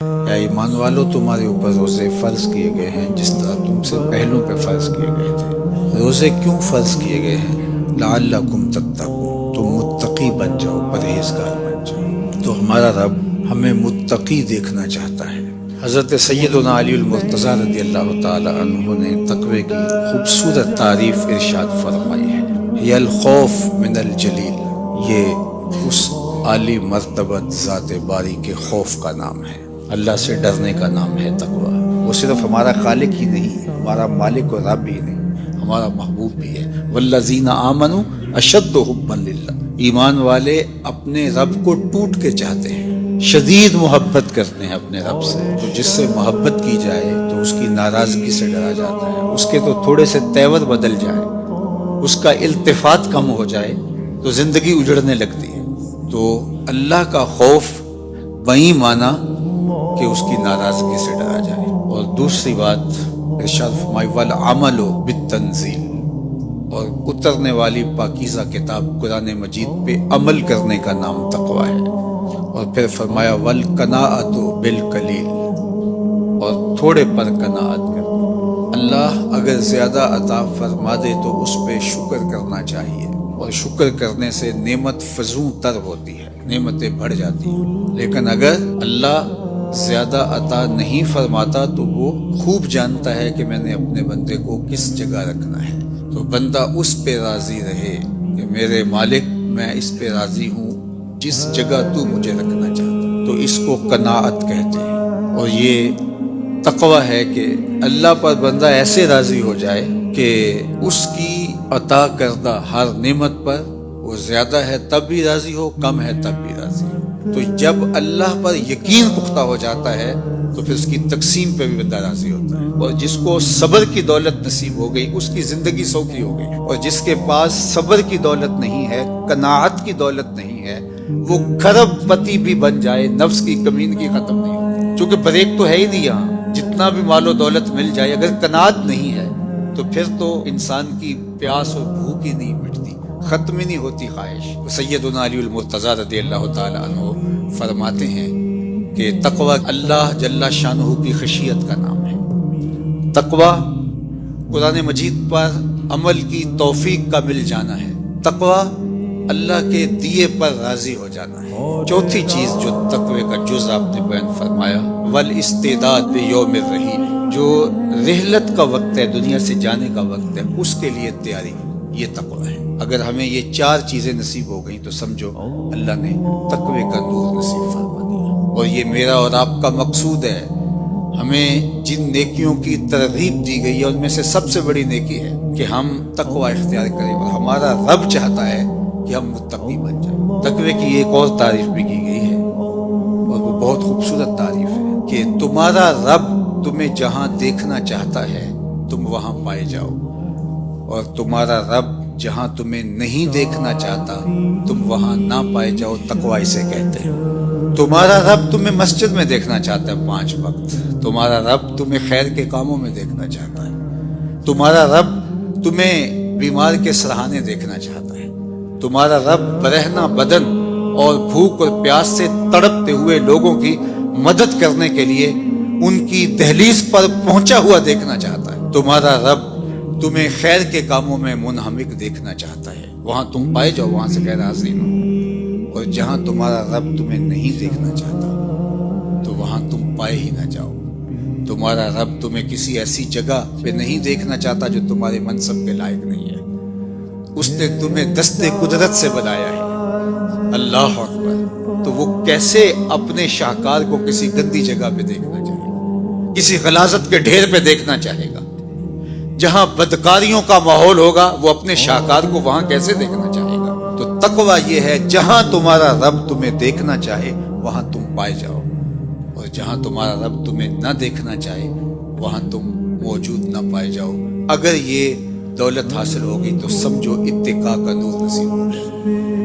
یا ایمان والو تمہارے اوپر روزے فرض کیے گئے ہیں جس طرح تم سے پہلوں پہ فرض کیے گئے تھے۔ روزے کیوں فرض کیے گئے ہیں؟ لعلکم تتقون، تم متقی بن جاؤ، پرہیزگار بن جاؤ۔ تو ہمارا رب ہمیں متقی دیکھنا چاہتا ہے۔ حضرت سیدنا علی المرتضیٰ رضی اللہ تعالی عنہ نے تقوی کی خوبصورت تعریف ارشاد فرمائی ہے، یہ الخوف من الجلیل، یہ اس عالی مرتبت ذات باری کے خوف کا نام ہے، اللہ سے ڈرنے کا نام ہے تقوی۔ وہ صرف ہمارا خالق ہی نہیں، ہمارا مالک و رب ہی نہیں، ہمارا محبوب بھی ہے۔ والذین آمنوا اشد حبا للہ، ایمان والے اپنے رب کو ٹوٹ کے چاہتے ہیں، شدید محبت کرتے ہیں اپنے رب سے۔ تو جس سے محبت کی جائے تو اس کی ناراضگی سے ڈرا جاتا ہے، اس کے تو تھوڑے سے تیور بدل جائے، اس کا التفات کم ہو جائے تو زندگی اجڑنے لگتی ہے۔ تو اللہ کا خوف وہی مانا کہ اس کی ناراضگی سے ڈرا جائے۔ اور دوسری بات ارشاد فرمائی والعمل بالتنزیل، اور اترنے والی پاکیزہ کتاب قرآن مجید پہ عمل کرنے کا نام تقوی ہے۔ اور پھر فرمایا والقناعۃ بالقلیل، اور تھوڑے پر قناعت کرنا۔ اللہ اگر زیادہ عطا فرما دے تو اس پہ شکر کرنا چاہیے، اور شکر کرنے سے نعمت فزوں تر ہوتی ہے، نعمتیں بڑھ جاتی ہیں۔ لیکن اگر اللہ زیادہ عطا نہیں فرماتا تو وہ خوب جانتا ہے کہ میں نے اپنے بندے کو کس جگہ رکھنا ہے، تو بندہ اس پہ راضی رہے کہ میرے مالک میں اس پہ راضی ہوں جس جگہ تو مجھے رکھنا چاہتا، تو اس کو قناعت کہتے ہیں۔ اور یہ تقوی ہے کہ اللہ پر بندہ ایسے راضی ہو جائے کہ اس کی عطا کردہ ہر نعمت پر وہ زیادہ ہے تب بھی راضی ہو، کم ہے تب بھی راضی ہو۔ تو جب اللہ پر یقین پختہ ہو جاتا ہے تو پھر اس کی تقسیم پہ بھی بندہ راضی ہوتا ہے۔ اور جس کو صبر کی دولت نصیب ہو گئی اس کی زندگی سوکھی ہو گئی، اور جس کے پاس صبر کی دولت نہیں ہے، قناعت کی دولت نہیں ہے، وہ کھرب پتی بھی بن جائے نفس کی کمینگی ختم نہیں ہوتی، چونکہ بریک تو ہے ہی نہیں یہاں۔ جتنا بھی مال و دولت مل جائے اگر قناعت نہیں ہے تو پھر تو انسان کی پیاس اور بھوک ہی نہیں مٹتی، ختم ہی نہیں ہوتی خواہش۔ سیدنا علی المرتضیٰ رضی اللہ تعالی عنہ فرماتے ہیں کہ تقوی اللہ جل شانہ کی خشیت کا نام ہے۔ تقوی قرآن مجید پر عمل کی توفیق کا مل جانا ہے، تقوی اللہ کے دیے پر راضی ہو جانا ہے۔ چوتھی چیز جو تقوی کا جز آپ نے بیان فرمایا والاستعداد لیوم الرحیل، جو رحلت کا وقت ہے، دنیا سے جانے کا وقت ہے، اس کے لیے تیاری، یہ تقوی ہے۔ اگر ہمیں یہ چار چیزیں نصیب ہو گئیں تو سمجھو اللہ نے تقوی کا نور نصیب فرما دیا۔ اور یہ میرا اور آپ کا مقصود ہے، ہمیں جن نیکیوں کی ترغیب دی گئی ہے ان میں سے سب سے بڑی نیکی ہے کہ ہم تقوی اختیار کریں، اور ہمارا رب چاہتا ہے کہ ہم متقی بن جائیں۔ تقوی کی ایک اور تعریف بھی کی گئی ہے اور وہ بہت خوبصورت تعریف ہے کہ تمہارا رب تمہیں جہاں دیکھنا چاہتا ہے تم وہاں پائے جاؤ، اور تمہارا رب جہاں تمہیں نہیں دیکھنا چاہتا تم وہاں نہ پائے جاؤ، تقوی اسے کہتے ہیں۔ تمہارا رب تمہیں مسجد میں دیکھنا چاہتا ہے 5 وقت، تمہارا رب تمہیں خیر کے کاموں میں دیکھنا چاہتا ہے، تمہارا رب تمہیں بیمار کے سرہانے دیکھنا چاہتا ہے، تمہارا رب برہنہ بدن اور بھوک اور پیاس سے تڑپتے ہوئے لوگوں کی مدد کرنے کے لیے ان کی دہلیز پر پہنچا ہوا دیکھنا چاہتا ہے، تمہارا رب تمہیں خیر کے کاموں میں منہمک دیکھنا چاہتا ہے، وہاں تم پائے جاؤ، وہاں سے غیر حاضرین ہو۔ اور جہاں تمہارا رب تمہیں نہیں دیکھنا چاہتا تو وہاں تم پائے ہی نہ جاؤ۔ تمہارا رب تمہیں کسی ایسی جگہ پہ نہیں دیکھنا چاہتا جو تمہارے منصب کے لائق نہیں ہے، اس نے تمہیں دستے قدرت سے بنایا ہے، اللہ اکبر۔ تو وہ کیسے اپنے شاہکار کو کسی گندی جگہ پہ دیکھنا چاہے گا، کسی غلاظت کے ڈھیر پہ دیکھنا چاہے گا؟ جہاں بدکاریوں کا ماحول ہوگا وہ اپنے شاہکار کو وہاں کیسے دیکھنا چاہے گا؟ تو تقوی یہ ہے جہاں تمہارا رب تمہیں دیکھنا چاہے وہاں تم پائے جاؤ، اور جہاں تمہارا رب تمہیں نہ دیکھنا چاہے وہاں تم موجود نہ پائے جاؤ۔ اگر یہ دولت حاصل ہوگی تو سمجھو اتقاء کا نور نصیب ہو گیا۔